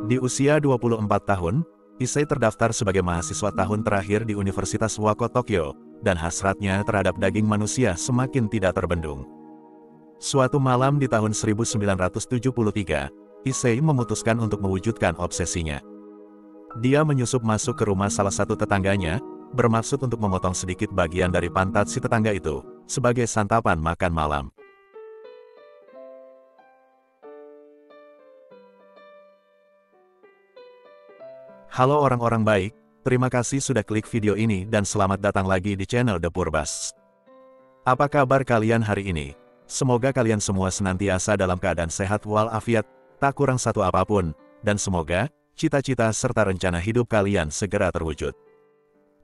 Di usia 24 tahun, Issei terdaftar sebagai mahasiswa tahun terakhir di Universitas Wako Tokyo, dan hasratnya terhadap daging manusia semakin tidak terbendung. Suatu malam di tahun 1973, Issei memutuskan untuk mewujudkan obsesinya. Dia menyusup masuk ke rumah salah satu tetangganya, bermaksud untuk memotong sedikit bagian dari pantat si tetangga itu, sebagai santapan makan malam. Halo orang-orang baik, terima kasih sudah klik video ini dan selamat datang lagi di channel The Purbas. Apa kabar kalian hari ini? Semoga kalian semua senantiasa dalam keadaan sehat walafiat, tak kurang satu apapun, dan semoga cita-cita serta rencana hidup kalian segera terwujud.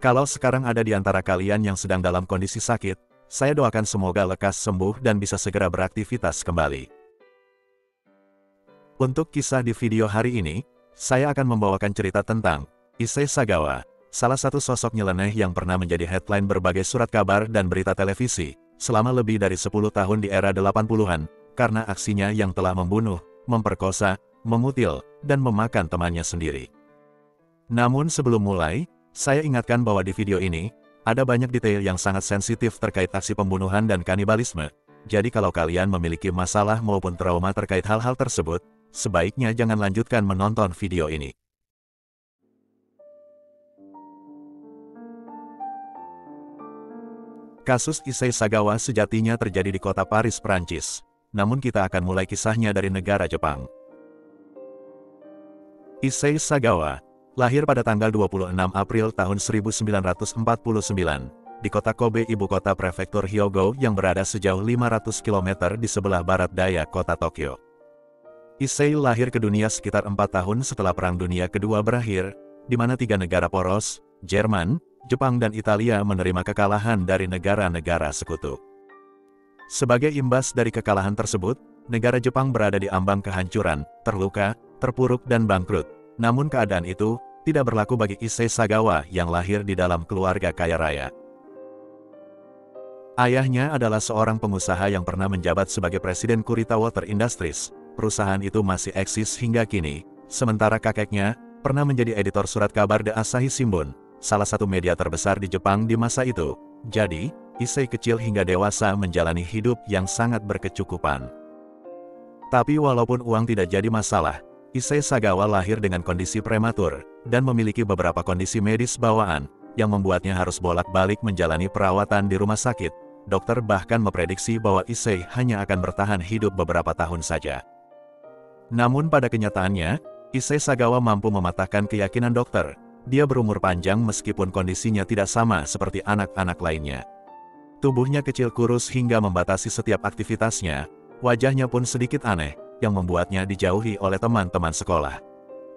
Kalau sekarang ada di antara kalian yang sedang dalam kondisi sakit, saya doakan semoga lekas sembuh dan bisa segera beraktivitas kembali. Untuk kisah di video hari ini, saya akan membawakan cerita tentang Issei Sagawa, salah satu sosok nyeleneh yang pernah menjadi headline berbagai surat kabar dan berita televisi, selama lebih dari 10 tahun di era 80-an, karena aksinya yang telah membunuh, memperkosa, memutil, dan memakan temannya sendiri. Namun sebelum mulai, saya ingatkan bahwa di video ini, ada banyak detail yang sangat sensitif terkait aksi pembunuhan dan kanibalisme, jadi kalau kalian memiliki masalah maupun trauma terkait hal-hal tersebut, sebaiknya jangan lanjutkan menonton video ini. Kasus Issei Sagawa sejatinya terjadi di kota Paris, Prancis. Namun kita akan mulai kisahnya dari negara Jepang. Issei Sagawa lahir pada tanggal 26 April tahun 1949 di kota Kobe, ibu kota prefektur Hyogo yang berada sejauh 500 km di sebelah barat daya kota Tokyo. Issei lahir ke dunia sekitar 4 tahun setelah Perang Dunia Kedua berakhir, di mana 3 negara poros, Jerman, Jepang dan Italia menerima kekalahan dari negara-negara sekutu. Sebagai imbas dari kekalahan tersebut, negara Jepang berada di ambang kehancuran, terluka, terpuruk dan bangkrut. Namun keadaan itu tidak berlaku bagi Issei Sagawa yang lahir di dalam keluarga kaya raya. Ayahnya adalah seorang pengusaha yang pernah menjabat sebagai presiden Kurita Water Industries. Perusahaan itu masih eksis hingga kini, sementara kakeknya pernah menjadi editor surat kabar The Asahi Shimbun, salah satu media terbesar di Jepang di masa itu. Jadi, Issei kecil hingga dewasa menjalani hidup yang sangat berkecukupan. Tapi walaupun uang tidak jadi masalah, Issei Sagawa lahir dengan kondisi prematur, dan memiliki beberapa kondisi medis bawaan, yang membuatnya harus bolak-balik menjalani perawatan di rumah sakit. Dokter bahkan memprediksi bahwa Issei hanya akan bertahan hidup beberapa tahun saja. Namun pada kenyataannya, Issei Sagawa mampu mematahkan keyakinan dokter. Dia berumur panjang meskipun kondisinya tidak sama seperti anak-anak lainnya. Tubuhnya kecil kurus hingga membatasi setiap aktivitasnya, wajahnya pun sedikit aneh, yang membuatnya dijauhi oleh teman-teman sekolah.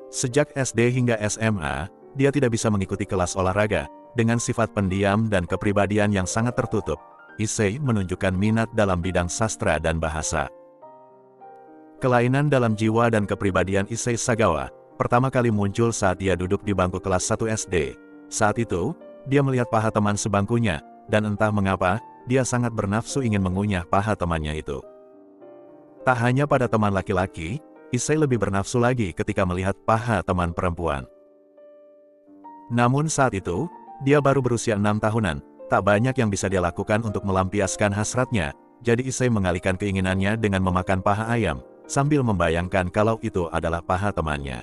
Sejak SD hingga SMA, dia tidak bisa mengikuti kelas olahraga. Dengan sifat pendiam dan kepribadian yang sangat tertutup, Issei menunjukkan minat dalam bidang sastra dan bahasa. Kelainan dalam jiwa dan kepribadian Issei Sagawa pertama kali muncul saat dia duduk di bangku kelas 1 SD. Saat itu, dia melihat paha teman sebangkunya, dan entah mengapa, dia sangat bernafsu ingin mengunyah paha temannya itu. Tak hanya pada teman laki-laki, Issei lebih bernafsu lagi ketika melihat paha teman perempuan. Namun saat itu, dia baru berusia 6 tahunan, tak banyak yang bisa dia lakukan untuk melampiaskan hasratnya, jadi Issei mengalihkan keinginannya dengan memakan paha ayam, sambil membayangkan kalau itu adalah paha temannya.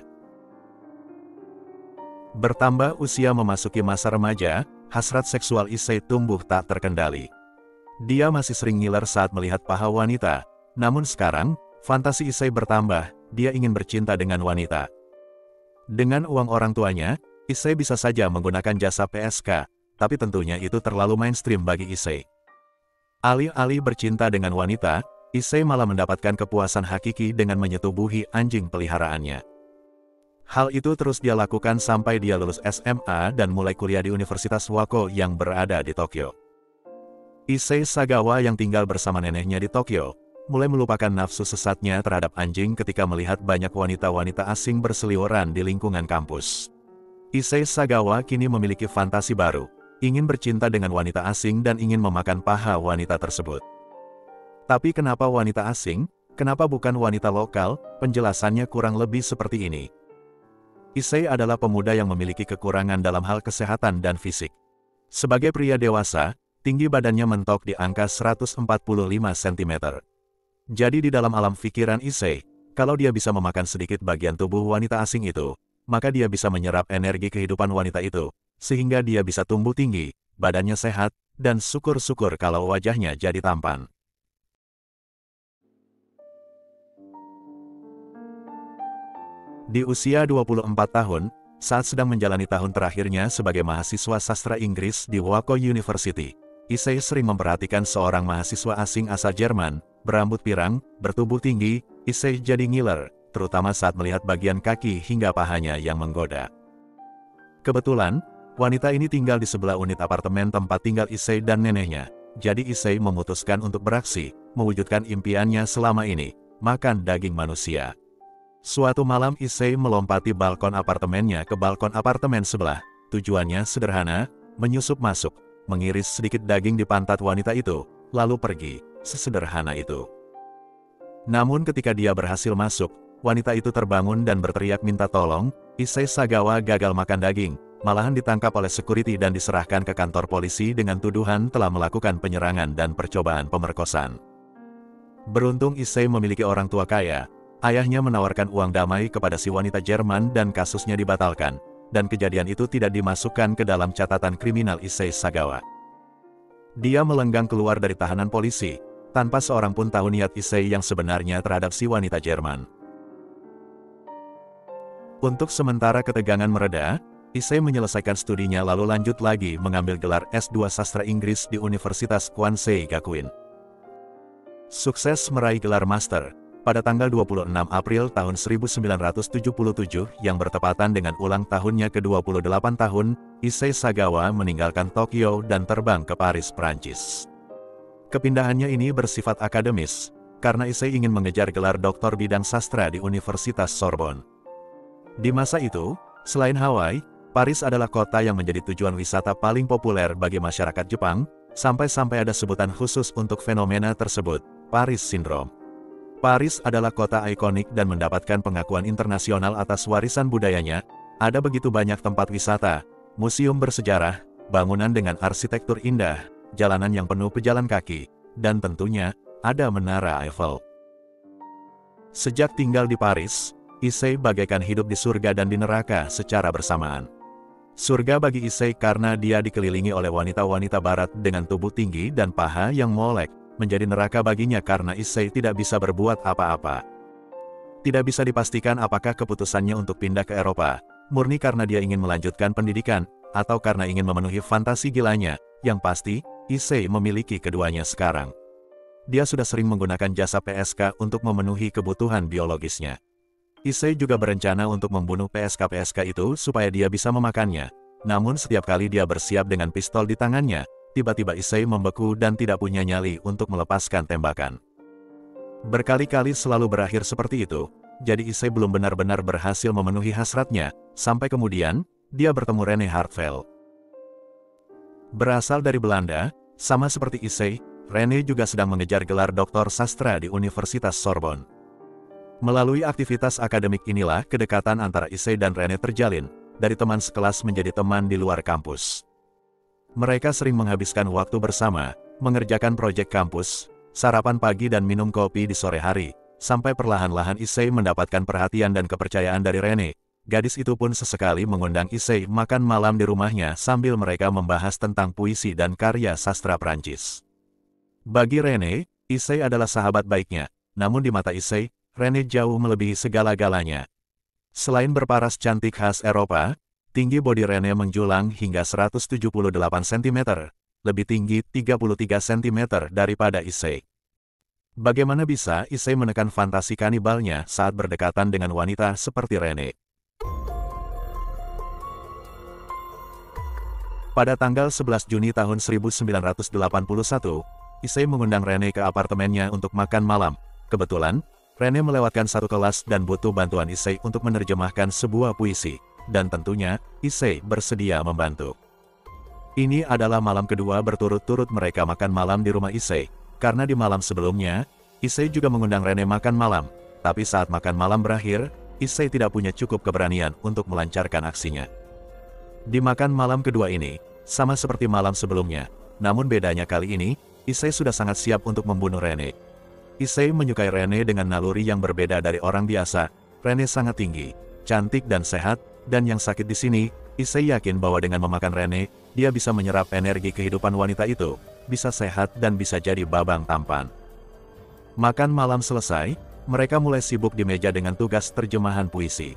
Bertambah usia memasuki masa remaja, hasrat seksual Issei tumbuh tak terkendali. Dia masih sering ngiler saat melihat paha wanita, namun sekarang, fantasi Issei bertambah, dia ingin bercinta dengan wanita. Dengan uang orang tuanya, Issei bisa saja menggunakan jasa PSK, tapi tentunya itu terlalu mainstream bagi Issei. Alih-alih bercinta dengan wanita, Issei malah mendapatkan kepuasan hakiki dengan menyetubuhi anjing peliharaannya. Hal itu terus dia lakukan sampai dia lulus SMA dan mulai kuliah di Universitas Wako yang berada di Tokyo. Issei Sagawa yang tinggal bersama neneknya di Tokyo, mulai melupakan nafsu sesatnya terhadap anjing ketika melihat banyak wanita-wanita asing berseliweran di lingkungan kampus. Issei Sagawa kini memiliki fantasi baru, ingin bercinta dengan wanita asing dan ingin memakan paha wanita tersebut. Tapi kenapa wanita asing? Kenapa bukan wanita lokal? Penjelasannya kurang lebih seperti ini. Issei adalah pemuda yang memiliki kekurangan dalam hal kesehatan dan fisik. Sebagai pria dewasa, tinggi badannya mentok di angka 145 cm. Jadi di dalam alam pikiran Issei, kalau dia bisa memakan sedikit bagian tubuh wanita asing itu, maka dia bisa menyerap energi kehidupan wanita itu, sehingga dia bisa tumbuh tinggi, badannya sehat, dan syukur-syukur kalau wajahnya jadi tampan. Di usia 24 tahun, saat sedang menjalani tahun terakhirnya sebagai mahasiswa sastra Inggris di Wako University, Issei sering memperhatikan seorang mahasiswa asing asal Jerman, berambut pirang, bertubuh tinggi. Issei jadi ngiler, terutama saat melihat bagian kaki hingga pahanya yang menggoda. Kebetulan, wanita ini tinggal di sebelah unit apartemen tempat tinggal Issei dan neneknya, jadi Issei memutuskan untuk beraksi, mewujudkan impiannya selama ini, makan daging manusia. Suatu malam Issei melompati balkon apartemennya ke balkon apartemen sebelah. Tujuannya sederhana, menyusup masuk, mengiris sedikit daging di pantat wanita itu, lalu pergi. Sesederhana itu. Namun ketika dia berhasil masuk, wanita itu terbangun dan berteriak minta tolong. Issei Sagawa gagal makan daging, malahan ditangkap oleh security dan diserahkan ke kantor polisi dengan tuduhan telah melakukan penyerangan dan percobaan pemerkosaan. Beruntung Issei memiliki orang tua kaya. Ayahnya menawarkan uang damai kepada si wanita Jerman dan kasusnya dibatalkan, dan kejadian itu tidak dimasukkan ke dalam catatan kriminal Issei Sagawa. Dia melenggang keluar dari tahanan polisi, tanpa seorang pun tahu niat Issei yang sebenarnya terhadap si wanita Jerman. Untuk sementara ketegangan mereda, Issei menyelesaikan studinya lalu lanjut lagi mengambil gelar S2 Sastra Inggris di Universitas Kwansei Gakuin. Sukses meraih gelar master pada tanggal 26 April tahun 1977 yang bertepatan dengan ulang tahunnya ke-28 tahun, Issei Sagawa meninggalkan Tokyo dan terbang ke Paris, Prancis. Kepindahannya ini bersifat akademis, karena Issei ingin mengejar gelar doktor bidang sastra di Universitas Sorbonne. Di masa itu, selain Hawaii, Paris adalah kota yang menjadi tujuan wisata paling populer bagi masyarakat Jepang, sampai-sampai ada sebutan khusus untuk fenomena tersebut, Paris Syndrome. Paris adalah kota ikonik dan mendapatkan pengakuan internasional atas warisan budayanya. Ada begitu banyak tempat wisata, museum bersejarah, bangunan dengan arsitektur indah, jalanan yang penuh pejalan kaki, dan tentunya, ada Menara Eiffel. Sejak tinggal di Paris, Issei bagaikan hidup di surga dan di neraka secara bersamaan. Surga bagi Issei karena dia dikelilingi oleh wanita-wanita barat dengan tubuh tinggi dan paha yang molek. Menjadi neraka baginya karena Issei tidak bisa berbuat apa-apa. Tidak bisa dipastikan apakah keputusannya untuk pindah ke Eropa, murni karena dia ingin melanjutkan pendidikan, atau karena ingin memenuhi fantasi gilanya. Yang pasti, Issei memiliki keduanya sekarang. Dia sudah sering menggunakan jasa PSK untuk memenuhi kebutuhan biologisnya. Issei juga berencana untuk membunuh PSK-PSK itu supaya dia bisa memakannya. Namun setiap kali dia bersiap dengan pistol di tangannya, tiba-tiba Issei membeku dan tidak punya nyali untuk melepaskan tembakan. Berkali-kali selalu berakhir seperti itu, jadi Issei belum benar-benar berhasil memenuhi hasratnya, sampai kemudian, dia bertemu Rene Hartvel. Berasal dari Belanda, sama seperti Issei, Rene juga sedang mengejar gelar doktor sastra di Universitas Sorbonne. Melalui aktivitas akademik inilah kedekatan antara Issei dan Rene terjalin, dari teman sekelas menjadi teman di luar kampus. Mereka sering menghabiskan waktu bersama, mengerjakan proyek kampus, sarapan pagi dan minum kopi di sore hari, sampai perlahan-lahan Issei mendapatkan perhatian dan kepercayaan dari Rene. Gadis itu pun sesekali mengundang Issei makan malam di rumahnya sambil mereka membahas tentang puisi dan karya sastra Prancis. Bagi Rene, Issei adalah sahabat baiknya, namun di mata Issei, Rene jauh melebihi segala-galanya. Selain berparas cantik khas Eropa, tinggi bodi Rene menjulang hingga 178 cm, lebih tinggi 33 cm daripada Issei. Bagaimana bisa Issei menekan fantasi kanibalnya saat berdekatan dengan wanita seperti Rene? Pada tanggal 11 Juni tahun 1981, Issei mengundang Rene ke apartemennya untuk makan malam. Kebetulan, Rene melewatkan satu kelas dan butuh bantuan Issei untuk menerjemahkan sebuah puisi. Dan tentunya, Issei bersedia membantu. Ini adalah malam kedua berturut-turut mereka makan malam di rumah Issei, karena di malam sebelumnya, Issei juga mengundang Rene makan malam, tapi saat makan malam berakhir, Issei tidak punya cukup keberanian untuk melancarkan aksinya. Di makan malam kedua ini, sama seperti malam sebelumnya, namun bedanya kali ini, Issei sudah sangat siap untuk membunuh Rene. Issei menyukai Rene dengan naluri yang berbeda dari orang biasa. Rene sangat tinggi, cantik dan sehat, dan yang sakit di sini, Issei yakin bahwa dengan memakan Rene, dia bisa menyerap energi kehidupan wanita itu, bisa sehat dan bisa jadi babang tampan. Makan malam selesai, mereka mulai sibuk di meja dengan tugas terjemahan puisi.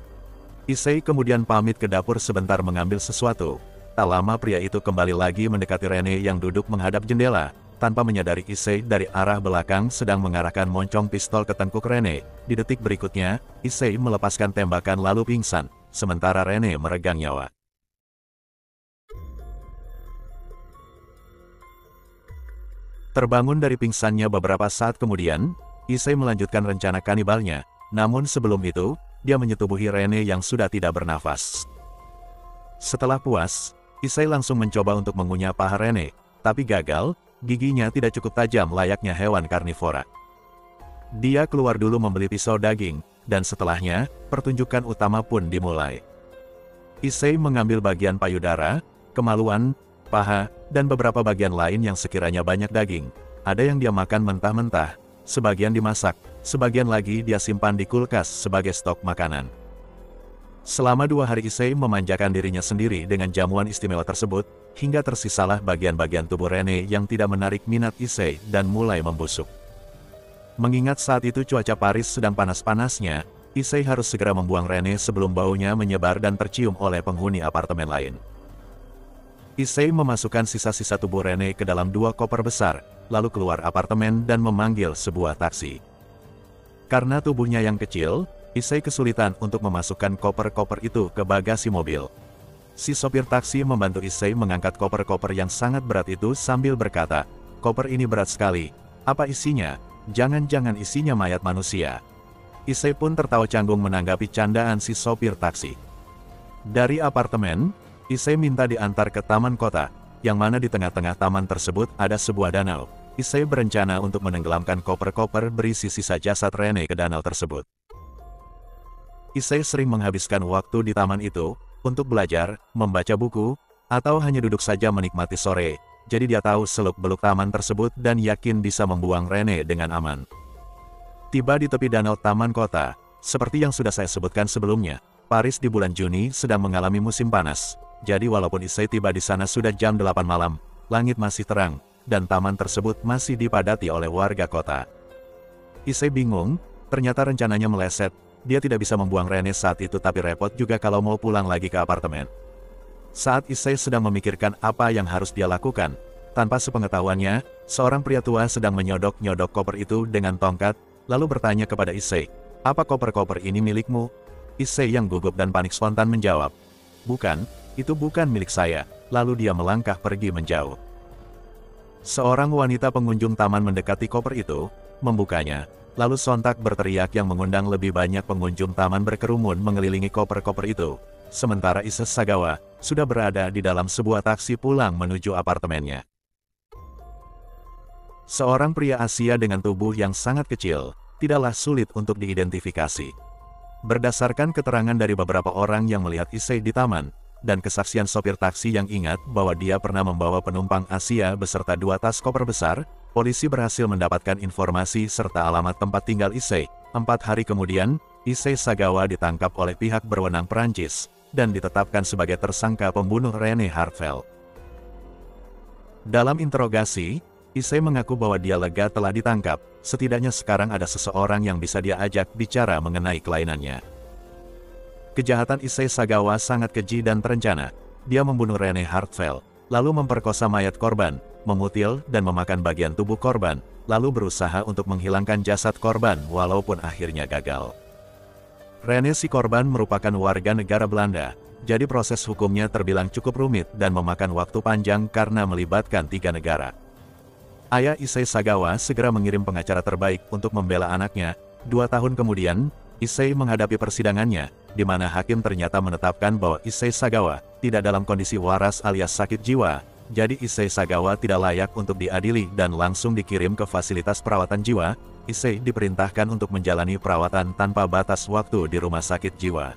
Issei kemudian pamit ke dapur sebentar mengambil sesuatu. Tak lama pria itu kembali lagi mendekati Rene yang duduk menghadap jendela. Tanpa menyadari Issei dari arah belakang sedang mengarahkan moncong pistol ke tengkuk Rene. Di detik berikutnya, Issei melepaskan tembakan lalu pingsan, sementara Rene meregang nyawa. Terbangun dari pingsannya beberapa saat kemudian, Issei melanjutkan rencana kanibalnya, namun sebelum itu, dia menyetubuhi Rene yang sudah tidak bernafas. Setelah puas, Issei langsung mencoba untuk mengunyah paha Rene, tapi gagal, giginya tidak cukup tajam layaknya hewan karnivora. Dia keluar dulu membeli pisau daging, dan setelahnya, pertunjukan utama pun dimulai. Issei mengambil bagian payudara, kemaluan, paha, dan beberapa bagian lain yang sekiranya banyak daging. Ada yang dia makan mentah-mentah, sebagian dimasak, sebagian lagi dia simpan di kulkas sebagai stok makanan. Selama 2 hari Issei memanjakan dirinya sendiri dengan jamuan istimewa tersebut, hingga tersisalah bagian-bagian tubuh Rene yang tidak menarik minat Issei dan mulai membusuk. Mengingat saat itu cuaca Paris sedang panas-panasnya, Issei harus segera membuang Rene sebelum baunya menyebar dan tercium oleh penghuni apartemen lain. Issei memasukkan sisa-sisa tubuh Rene ke dalam 2 koper besar, lalu keluar apartemen dan memanggil sebuah taksi. Karena tubuhnya yang kecil, Issei kesulitan untuk memasukkan koper-koper itu ke bagasi mobil. Si sopir taksi membantu Issei mengangkat koper-koper yang sangat berat itu sambil berkata, "Koper ini berat sekali. Apa isinya? Jangan-jangan isinya mayat manusia." Issei pun tertawa canggung menanggapi candaan si sopir taksi. Dari apartemen, Issei minta diantar ke taman kota, yang mana di tengah-tengah taman tersebut ada sebuah danau. Issei berencana untuk menenggelamkan koper-koper berisi sisa jasad Rene ke danau tersebut. Issei sering menghabiskan waktu di taman itu, untuk belajar, membaca buku, atau hanya duduk saja menikmati sore, jadi dia tahu seluk-beluk taman tersebut dan yakin bisa membuang Rene dengan aman. Tiba di tepi danau taman kota, seperti yang sudah saya sebutkan sebelumnya, Paris di bulan Juni sedang mengalami musim panas. Jadi walaupun Issei tiba di sana sudah jam 8 malam, langit masih terang, dan taman tersebut masih dipadati oleh warga kota. Issei bingung, ternyata rencananya meleset, dia tidak bisa membuang Rene saat itu tapi repot juga kalau mau pulang lagi ke apartemen. Saat Issei sedang memikirkan apa yang harus dia lakukan, tanpa sepengetahuannya, seorang pria tua sedang menyodok-nyodok koper itu dengan tongkat, lalu bertanya kepada Issei, "Apa koper-koper ini milikmu?" Issei yang gugup dan panik spontan menjawab, "Bukan, itu bukan milik saya." Lalu dia melangkah pergi menjauh. Seorang wanita pengunjung taman mendekati koper itu, membukanya, lalu sontak berteriak yang mengundang lebih banyak pengunjung taman berkerumun mengelilingi koper-koper itu. Sementara Issei Sagawa sudah berada di dalam sebuah taksi pulang menuju apartemennya. Seorang pria Asia dengan tubuh yang sangat kecil, tidaklah sulit untuk diidentifikasi. Berdasarkan keterangan dari beberapa orang yang melihat Issei di taman, dan kesaksian sopir taksi yang ingat bahwa dia pernah membawa penumpang Asia beserta 2 tas koper besar, polisi berhasil mendapatkan informasi serta alamat tempat tinggal Issei. 4 hari kemudian, Issei Sagawa ditangkap oleh pihak berwenang Perancis, dan ditetapkan sebagai tersangka pembunuh Rene Hartfeld. Dalam interogasi, Issei mengaku bahwa dia lega telah ditangkap, setidaknya sekarang ada seseorang yang bisa dia ajak bicara mengenai kelainannya. Kejahatan Issei Sagawa sangat keji dan terencana. Dia membunuh Rene Hartfeld, lalu memperkosa mayat korban, memutil dan memakan bagian tubuh korban, lalu berusaha untuk menghilangkan jasad korban walaupun akhirnya gagal. Rene si korban merupakan warga negara Belanda, jadi proses hukumnya terbilang cukup rumit dan memakan waktu panjang karena melibatkan 3 negara. Ayah Issei Sagawa segera mengirim pengacara terbaik untuk membela anaknya. 2 tahun kemudian, Issei menghadapi persidangannya, di mana hakim ternyata menetapkan bahwa Issei Sagawa tidak dalam kondisi waras alias sakit jiwa, jadi Issei Sagawa tidak layak untuk diadili dan langsung dikirim ke fasilitas perawatan jiwa. Issei diperintahkan untuk menjalani perawatan tanpa batas waktu di rumah sakit jiwa.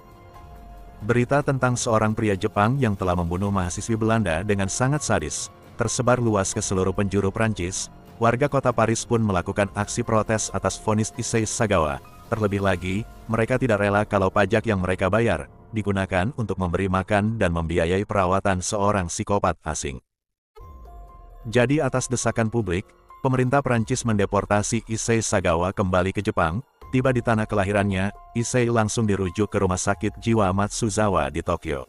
Berita tentang seorang pria Jepang yang telah membunuh mahasiswi Belanda dengan sangat sadis tersebar luas ke seluruh penjuru Prancis. Warga kota Paris pun melakukan aksi protes atas vonis Issei Sagawa. Terlebih lagi, mereka tidak rela kalau pajak yang mereka bayar digunakan untuk memberi makan dan membiayai perawatan seorang psikopat asing. Jadi atas desakan publik, pemerintah Prancis mendeportasi Issei Sagawa kembali ke Jepang. Tiba di tanah kelahirannya, Issei langsung dirujuk ke rumah sakit jiwa Matsuzawa di Tokyo.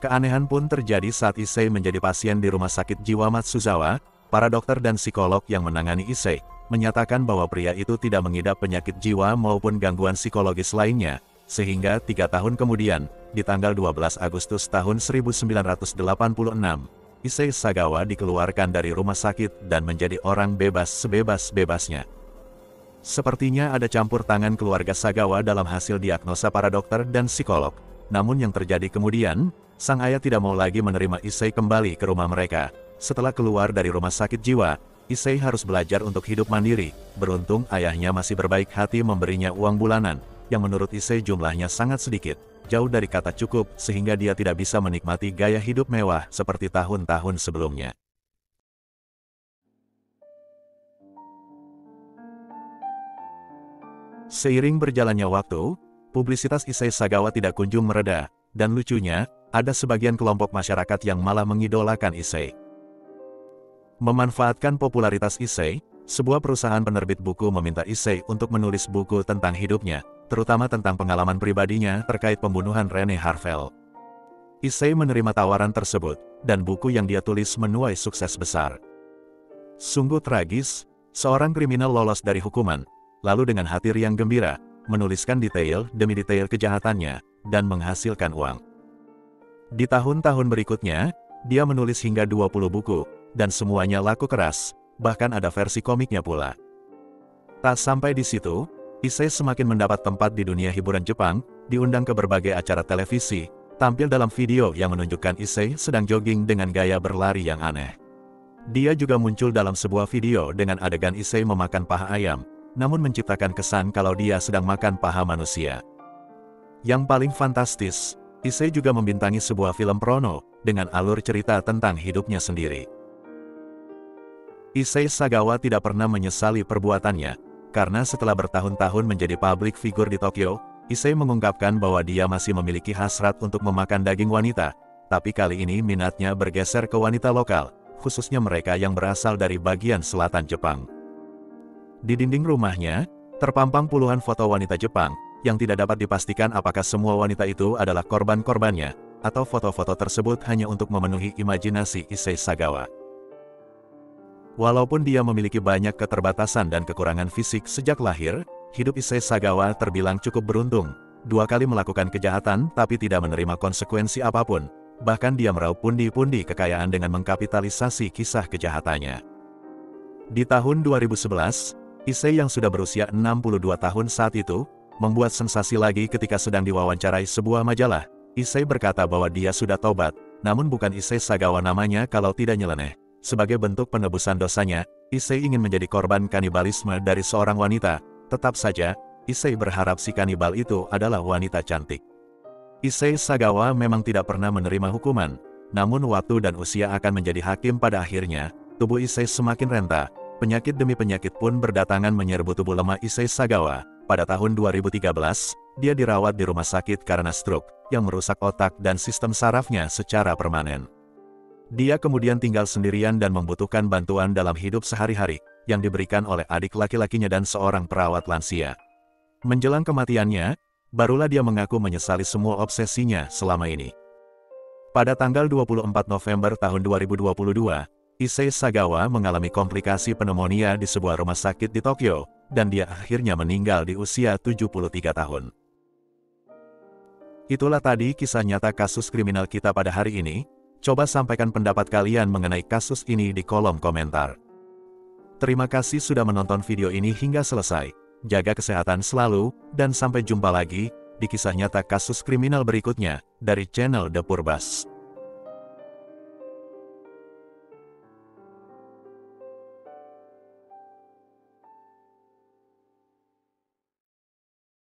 Keanehan pun terjadi saat Issei menjadi pasien di rumah sakit jiwa Matsuzawa. Para dokter dan psikolog yang menangani Issei menyatakan bahwa pria itu tidak mengidap penyakit jiwa maupun gangguan psikologis lainnya, sehingga 3 tahun kemudian, di tanggal 12 Agustus tahun 1986, Issei Sagawa dikeluarkan dari rumah sakit dan menjadi orang bebas sebebas-bebasnya. Sepertinya ada campur tangan keluarga Sagawa dalam hasil diagnosa para dokter dan psikolog. Namun yang terjadi kemudian, sang ayah tidak mau lagi menerima Issei kembali ke rumah mereka. Setelah keluar dari rumah sakit jiwa, Issei harus belajar untuk hidup mandiri. Beruntung ayahnya masih berbaik hati memberinya uang bulanan, yang menurut Issei jumlahnya sangat sedikit, jauh dari kata cukup, sehingga dia tidak bisa menikmati gaya hidup mewah seperti tahun-tahun sebelumnya. Seiring berjalannya waktu, publisitas Issei Sagawa tidak kunjung mereda, dan lucunya, ada sebagian kelompok masyarakat yang malah mengidolakan Issei. Memanfaatkan popularitas Issei, sebuah perusahaan penerbit buku meminta Issei untuk menulis buku tentang hidupnya, terutama tentang pengalaman pribadinya terkait pembunuhan Rene Harvel. Issei menerima tawaran tersebut, dan buku yang dia tulis menuai sukses besar. Sungguh tragis, seorang kriminal lolos dari hukuman, lalu dengan hati riang gembira, menuliskan detail demi detail kejahatannya, dan menghasilkan uang. Di tahun-tahun berikutnya, dia menulis hingga 20 buku, dan semuanya laku keras, bahkan ada versi komiknya pula. Tak sampai di situ, Issei semakin mendapat tempat di dunia hiburan Jepang, diundang ke berbagai acara televisi, tampil dalam video yang menunjukkan Issei sedang jogging dengan gaya berlari yang aneh. Dia juga muncul dalam sebuah video dengan adegan Issei memakan paha ayam, namun menciptakan kesan kalau dia sedang makan paha manusia. Yang paling fantastis, Issei juga membintangi sebuah film porno, dengan alur cerita tentang hidupnya sendiri. Issei Sagawa tidak pernah menyesali perbuatannya, karena setelah bertahun-tahun menjadi publik figur di Tokyo, Issei mengungkapkan bahwa dia masih memiliki hasrat untuk memakan daging wanita, tapi kali ini minatnya bergeser ke wanita lokal, khususnya mereka yang berasal dari bagian selatan Jepang. Di dinding rumahnya, terpampang puluhan foto wanita Jepang, yang tidak dapat dipastikan apakah semua wanita itu adalah korban-korbannya, atau foto-foto tersebut hanya untuk memenuhi imajinasi Issei Sagawa. Walaupun dia memiliki banyak keterbatasan dan kekurangan fisik sejak lahir, hidup Issei Sagawa terbilang cukup beruntung. 2 kali melakukan kejahatan tapi tidak menerima konsekuensi apapun, bahkan dia meraup pundi-pundi kekayaan dengan mengkapitalisasi kisah kejahatannya. Di tahun 2011, Issei yang sudah berusia 62 tahun saat itu, membuat sensasi lagi ketika sedang diwawancarai sebuah majalah. Issei berkata bahwa dia sudah tobat, namun bukan Issei Sagawa namanya kalau tidak nyeleneh. Sebagai bentuk penebusan dosanya, Issei ingin menjadi korban kanibalisme dari seorang wanita. Tetap saja, Issei berharap si kanibal itu adalah wanita cantik. Issei Sagawa memang tidak pernah menerima hukuman, namun waktu dan usia akan menjadi hakim pada akhirnya. Tubuh Issei semakin renta. Penyakit demi penyakit pun berdatangan menyerbu tubuh lemah Issei Sagawa. Pada tahun 2013, dia dirawat di rumah sakit karena stroke, yang merusak otak dan sistem sarafnya secara permanen. Dia kemudian tinggal sendirian dan membutuhkan bantuan dalam hidup sehari-hari, yang diberikan oleh adik laki-lakinya dan seorang perawat lansia. Menjelang kematiannya, barulah dia mengaku menyesali semua obsesinya selama ini. Pada tanggal 24 November tahun 2022, Issei Sagawa mengalami komplikasi pneumonia di sebuah rumah sakit di Tokyo, dan dia akhirnya meninggal di usia 73 tahun. Itulah tadi kisah nyata kasus kriminal kita pada hari ini. Coba sampaikan pendapat kalian mengenai kasus ini di kolom komentar. Terima kasih sudah menonton video ini hingga selesai. Jaga kesehatan selalu, dan sampai jumpa lagi di kisah nyata kasus kriminal berikutnya dari channel The Purbas.